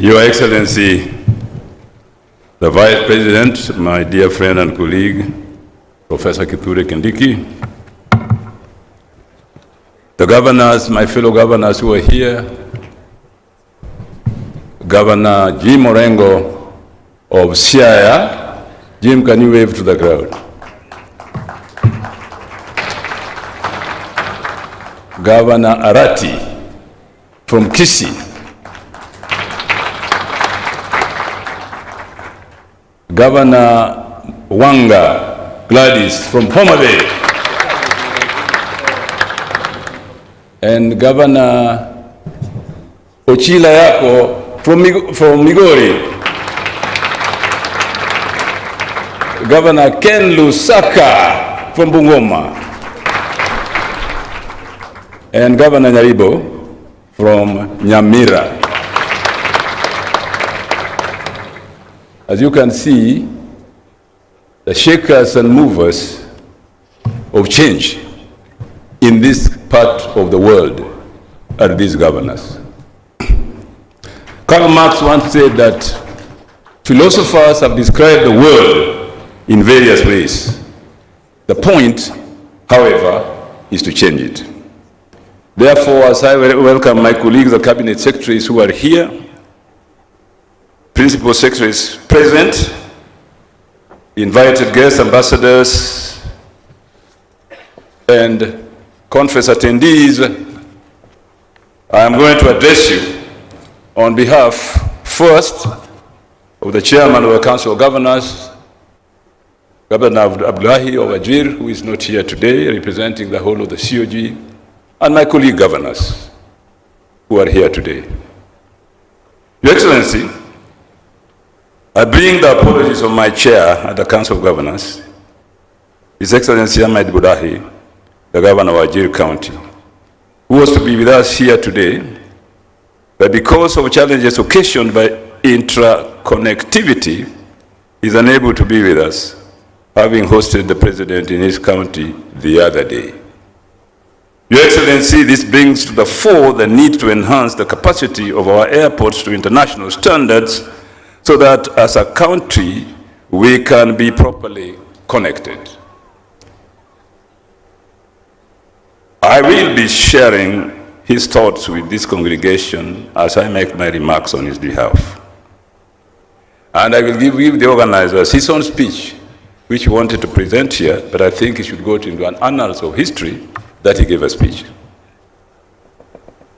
Your Excellency, the Vice President, my dear friend and colleague, Professor Kindiki, the governors, my fellow governors who are here, Governor Jim Orengo of Siaya. Jim, can you wave to the crowd? Governor Arati from Kisii. Governor Wanga Gladys from Homa Bay. And Governor Ochila Yako from Migori. Governor Ken Lusaka from Bungoma. And Governor Nyaribo from Nyamira. As you can see, the shakers and movers of change in this part of the world are these governors. Karl Marx once said that philosophers have described the world in various ways. The point, however, is to change it. Therefore, as I welcome my colleagues, the cabinet secretaries who are here, principal secretaries present, invited guests, ambassadors, and conference attendees, I am going to address you on behalf, first, of the chairman of the Council of Governors, Governor Abdullahi of Wajir, who is not here today, representing the whole of the COG, and my colleague governors who are here today. Your Excellency, I bring the apologies of my chair at the Council of Governors, His Excellency Ahmed Budahi, the Governor of Wajir County, who was to be with us here today, but because of challenges occasioned by intra-connectivity, is unable to be with us, having hosted the President in his county the other day. Your Excellency, this brings to the fore the need to enhance the capacity of our airports to international standards so that as a country, we can be properly connected. I will be sharing his thoughts with this congregation as I make my remarks on his behalf. And I will give the organizers his own speech, which he wanted to present here, but I think he should go into an annals of history that he gave a speech.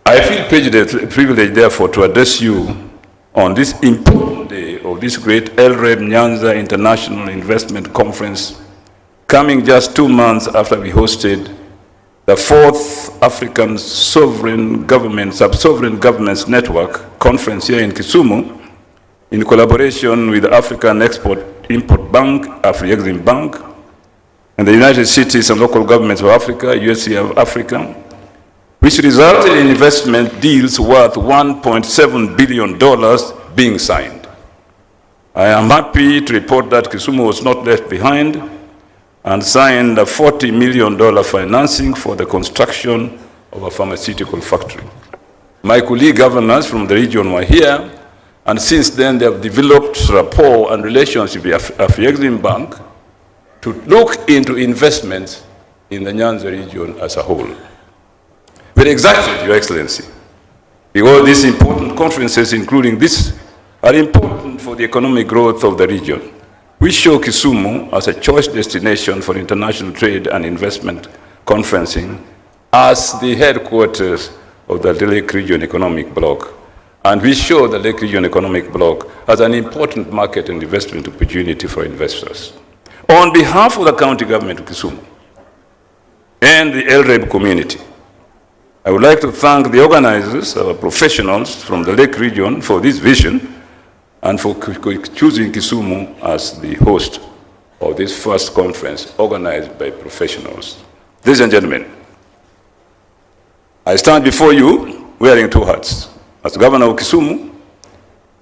I feel privileged, therefore, to address you on this important day of this great LREB Nyanza International Investment Conference, coming just 2 months after we hosted the 4th African Sovereign Government, Sub-Sovereign Governments Network Conference here in Kisumu, in collaboration with the African Export-Import Bank, Afri-Exim Bank, and the United Cities and Local Governments of Africa, USA of Africa, which resulted in investment deals worth $1.7 billion being signed. I am happy to report that Kisumu was not left behind and signed a $40 million financing for the construction of a pharmaceutical factory. My colleague governors from the region were here, and since then they have developed rapport and relationship with Afri-Exim Bank to look into investments in the Nyanza region as a whole. Very exactly, Your Excellency, because these important conferences, including this, are important for the economic growth of the region. We show Kisumu as a choice destination for international trade and investment conferencing as the headquarters of the Lake Region Economic Bloc. And we show the Lake Region Economic Bloc as an important market and investment opportunity for investors. On behalf of the county government of Kisumu and the LREB community, I would like to thank the organizers, our professionals from the Lake region for this vision and for choosing Kisumu as the host of this first conference organized by professionals. Ladies and gentlemen, I stand before you wearing 2 hats. As Governor of Kisumu,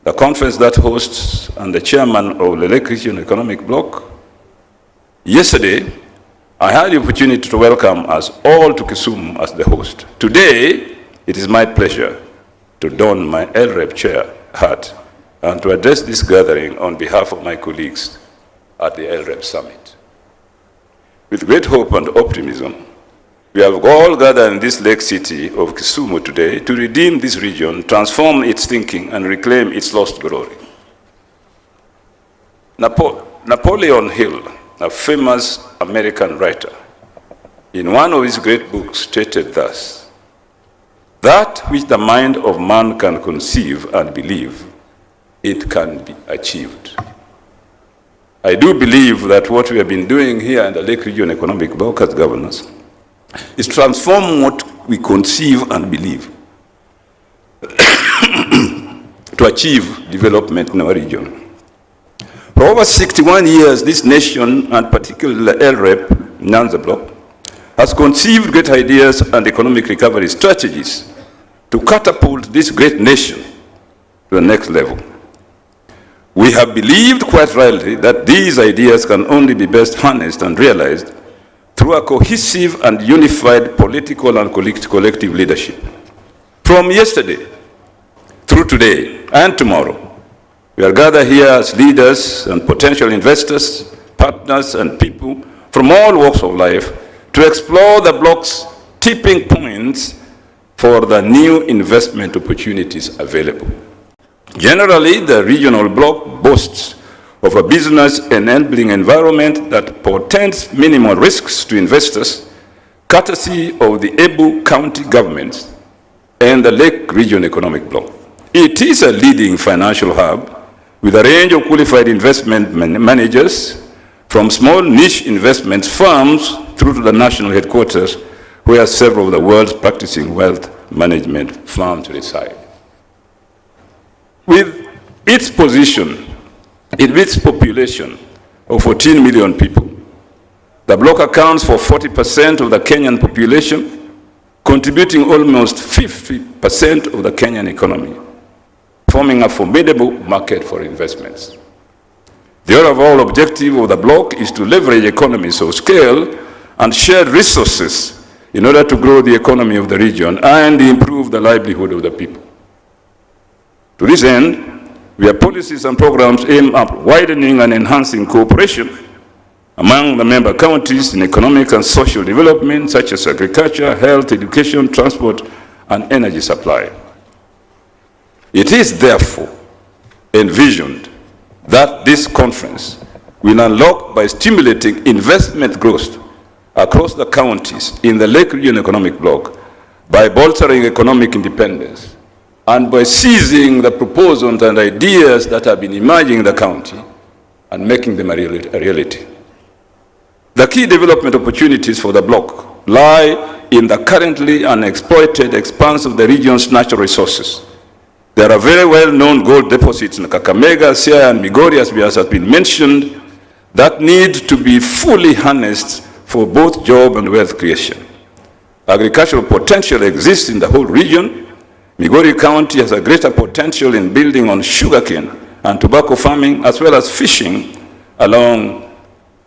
the conference that hosts and the chairman of the Lake Region Economic Bloc. Yesterday, I had the opportunity to welcome us all to Kisumu as the host. Today, it is my pleasure to don my LREB chair heart and to address this gathering on behalf of my colleagues at the LREP Summit. With great hope and optimism, we have all gathered in this lake city of Kisumu today to redeem this region, transform its thinking, and reclaim its lost glory. Napoleon Hill, a famous American writer, in one of his great books stated thus: "That which the mind of man can conceive and believe, it can be achieved." I do believe that what we have been doing here in the Lake Region Economic Bloc as governors is transform what we conceive and believe to achieve development in our region. For over 61 years, this nation, and particularly the LREP, Nyanza Bloc, has conceived great ideas and economic recovery strategies to catapult this great nation to the next level. We have believed quite rightly that these ideas can only be best harnessed and realized through a cohesive and unified political and collective leadership. From yesterday through today and tomorrow, we are gathered here as leaders and potential investors, partners, and people from all walks of life to explore the bloc's tipping points for the new investment opportunities available. Generally, the regional bloc boasts of a business-enabling environment that portends minimal risks to investors, courtesy of the able county governments and the Lake Region Economic Bloc. It is a leading financial hub with a range of qualified investment managers, from small niche investment firms through to the national headquarters, where several of the world's practicing wealth management firms reside. With its position, in its population of 14 million people, the bloc accounts for 40% of the Kenyan population, contributing almost 50% of the Kenyan economy, forming a formidable market for investments. The overall objective of the bloc is to leverage economies of scale and shared resources in order to grow the economy of the region and improve the livelihood of the people. To this end, we have policies and programs aimed at widening and enhancing cooperation among the member counties in economic and social development, such as agriculture, health, education, transport, and energy supply. It is therefore envisioned that this conference will unlock by stimulating investment growth across the counties in the Lake Region Economic Bloc, by bolstering economic independence, and by seizing the proposals and ideas that have been emerging in the county and making them a reality. The key development opportunities for the bloc lie in the currently unexploited expanse of the region's natural resources. There are very well-known gold deposits in Kakamega, Siaya, and Migori, as has been mentioned, that need to be fully harnessed for both job and wealth creation. Agricultural potential exists in the whole region. Migori County has a greater potential in building on sugarcane and tobacco farming, as well as fishing along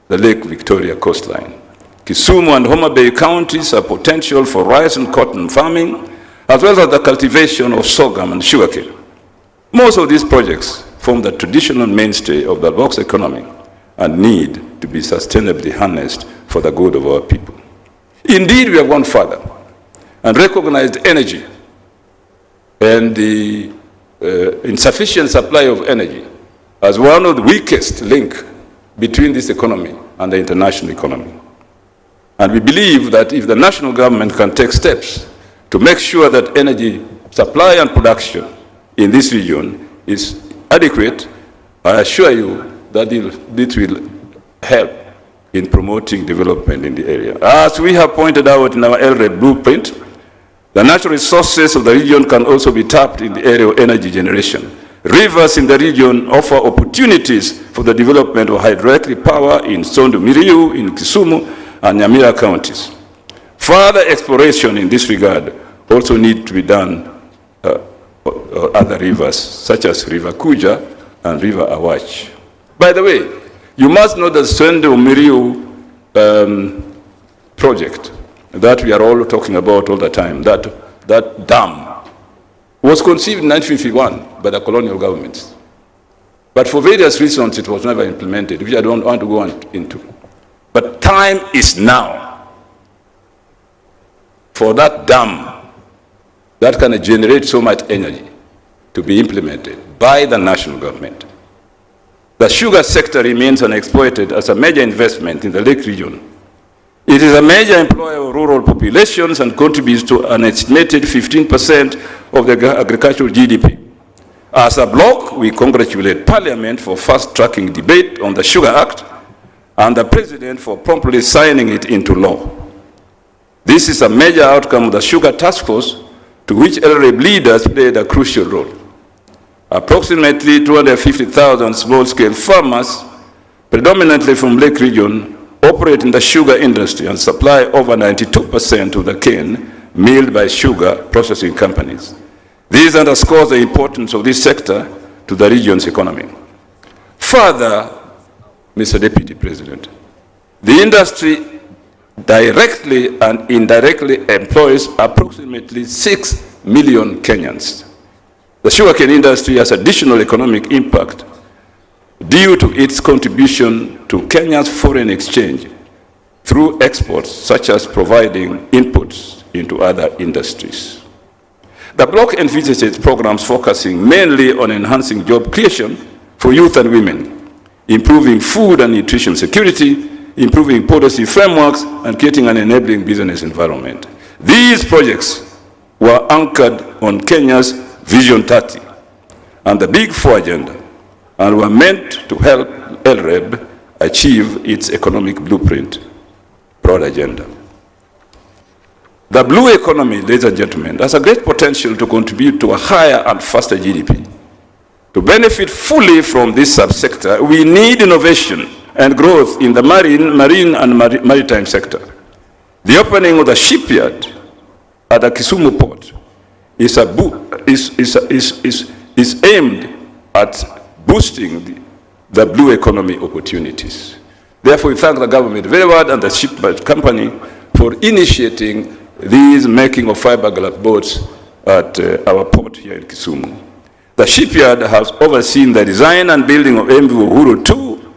the Lake Victoria coastline. Kisumu and Homa Bay counties have potential for rice and cotton farming, as well as the cultivation of sorghum and sugarcane. Most of these projects form the traditional mainstay of the bloc's economy and need to be sustainably harnessed for the good of our people. Indeed, we have gone further and recognized energy and the insufficient supply of energy as one of the weakest links between this economy and the international economy. And we believe that if the national government can take steps to make sure that energy supply and production in this region is adequate, I assure you that it will help in promoting development in the area. As we have pointed out in our LREP blueprint, the natural resources of the region can also be tapped in the area of energy generation. Rivers in the region offer opportunities for the development of hydroelectric power in Sondu Miriu, in Kisumu, and Nyamira counties. Further exploration in this regard also needs to be done other rivers, such as River Kuja and River Awach. By the way, you must know that Sondu Miriu project that we are all talking about all the time, that dam was conceived in 1951 by the colonial governments. But for various reasons, it was never implemented, which I don't want to go into. But time is now for that dam that can generate so much energy to be implemented by the national government. The sugar sector remains unexploited as a major investment in the Lake region. It is a major employer of rural populations and contributes to an estimated 15% of the agricultural GDP. As a bloc, we congratulate Parliament for fast-tracking debate on the Sugar Act and the President for promptly signing it into law. This is a major outcome of the Sugar Task Force, to which LREB leaders played a crucial role. Approximately 250,000 small-scale farmers, predominantly from Lake region, operate in the sugar industry and supply over 92% of the cane milled by sugar processing companies. This underscores the importance of this sector to the region's economy. Further, Mr. Deputy President, the industry directly and indirectly employs approximately 6 million Kenyans. The sugarcane industry has additional economic impact due to its contribution to Kenya's foreign exchange through exports, such as providing inputs into other industries. The bloc envisages programs focusing mainly on enhancing job creation for youth and women, improving food and nutrition security, improving policy frameworks, and creating an enabling business environment. These projects were anchored on Kenya's Vision 30 and the Big Four agenda, and were meant to help LREB achieve its economic blueprint, broad agenda. The blue economy, ladies and gentlemen, has a great potential to contribute to a higher and faster GDP. To benefit fully from this subsector, we need innovation and growth in the marine and maritime sector. The opening of the shipyard at the Kisumu port is aimed at boosting the blue economy opportunities. Therefore, we thank the government very well and the shipyard company for initiating these making of fiberglass boats at our port here in Kisumu. The shipyard has overseen the design and building of MV Uhuru 2,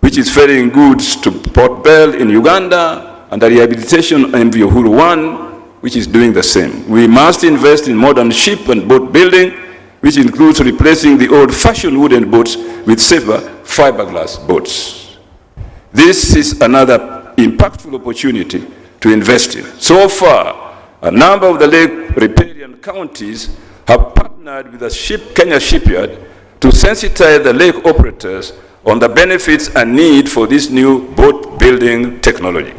which is ferrying goods to Port Bell in Uganda, and the rehabilitation of MV Uhuru 1, which is doing the same. We must invest in modern ship and boat building, which includes replacing the old-fashioned wooden boats with safer fiberglass boats. This is another impactful opportunity to invest in. So far, a number of the lake riparian counties have partnered with the Kenya shipyard to sensitize the lake operators on the benefits and need for this new boat building technology.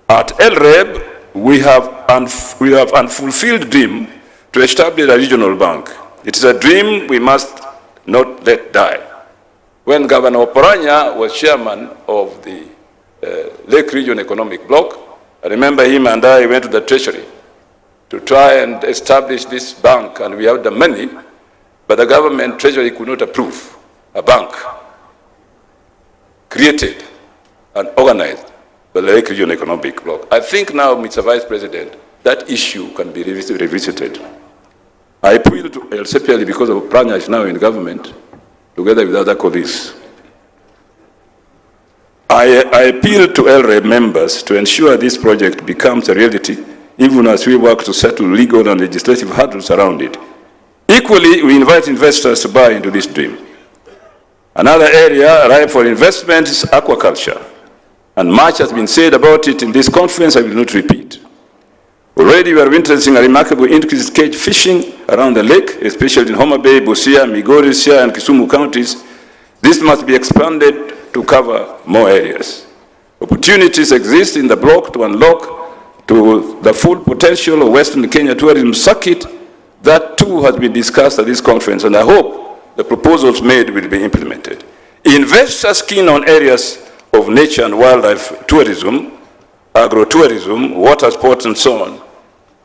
At LREB, we have unfulfilled dream to establish a regional bank. It is a dream we must not let die. When Governor Oparanya was chairman of the Lake Region Economic Bloc, I remember him and I went to the Treasury to try and establish this bank, and we had the money, but the government Treasury could not approve a bank created and organized by the Lake Region Economic Bloc. I think now, Mr. Vice President, that issue can be revisited. I appeal to LCPL because of Oparanya is now in government, together with other colleagues. I appeal to LREB members to ensure this project becomes a reality, even as we work to settle legal and legislative hurdles around it. Equally, we invite investors to buy into this dream. Another area ripe for investment is aquaculture, and much has been said about it in this conference. I will not repeat. Already we are witnessing a remarkable increase in cage fishing around the lake, especially in Homa Bay, Busia, Migori, Siaya, and Kisumu counties. This must be expanded to cover more areas. Opportunities exist in the bloc to unlock to the full potential of Western Kenya tourism circuit. That too has been discussed at this conference, and I hope the proposals made will be implemented. Investors keen on areas of nature and wildlife tourism, agro-tourism, water sports, and so on.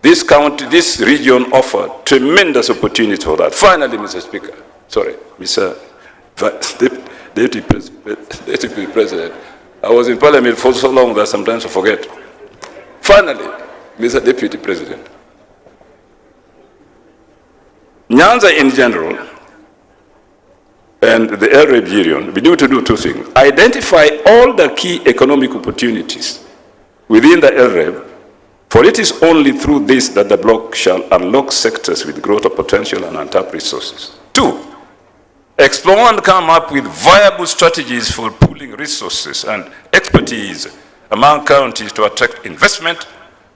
This region offer tremendous opportunity for that. Finally, Mr. Speaker, sorry, Mr. Deputy President, I was in Parliament for so long that sometimes I forget. Finally, Mr. Deputy President, Nyanza in general and the LREB region, we need to do two things. Identify all the key economic opportunities within the LREB, for it is only through this that the bloc shall unlock sectors with greater potential and untapped resources. 2, explore and come up with viable strategies for pooling resources and expertise among counties to attract investment,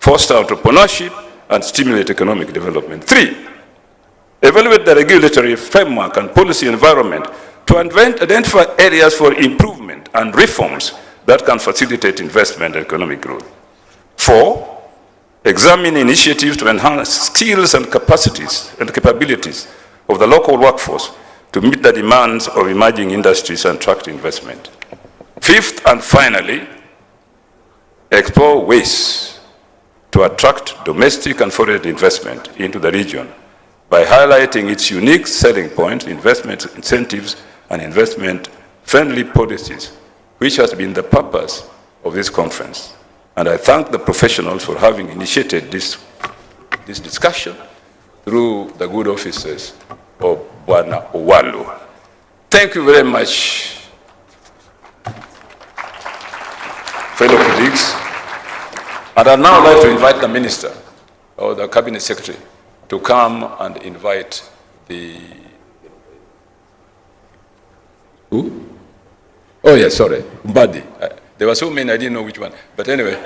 foster entrepreneurship, and stimulate economic development. 3, evaluate the regulatory framework and policy environment to identify areas for improvement and reforms that can facilitate investment and economic growth. 4, examine initiatives to enhance skills and capacities and capabilities of the local workforce to meet the demands of emerging industries and attract investment. 5th and finally, explore ways to attract domestic and foreign investment into the region by highlighting its unique selling points, investment incentives, and investment-friendly policies, which has been the purpose of this conference. And I thank the professionals for having initiated this discussion through the good offices of Bwana Owalu. Thank you very much, fellow colleagues. And I'd now like to invite the minister or the cabinet secretary to come and invite the... Who? Oh, yes, sorry, Mbadi. There were so many, I didn't know which one. But anyway.